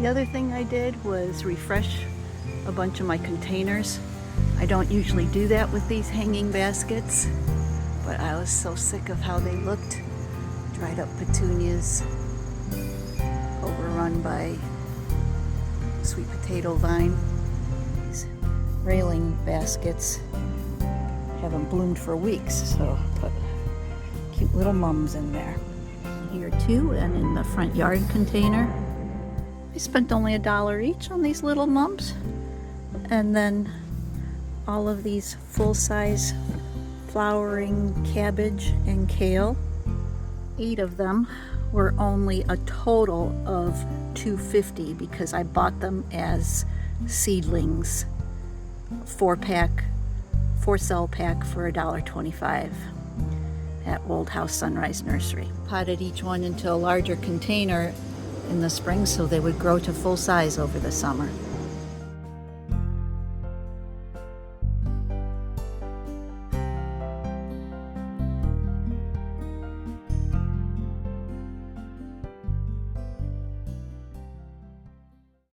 The other thing I did was refresh a bunch of my containers. I don't usually do that with these hanging baskets, but I was so sick of how they looked. Dried up petunias, overrun by sweet potato vine. These railing baskets haven't bloomed for weeks, so I put cute little mums in there. Here too, and in the front yard container. I spent only $1 each on these little mums. And then all of these full-size flowering cabbage and kale. 8 of them were only a total of $2.50 because I bought them as seedlings. 4-pack, 4-cell pack for $1.25 at Old House Sunrise Nursery. Potted each one into a larger container in the spring so they would grow to full size over the summer.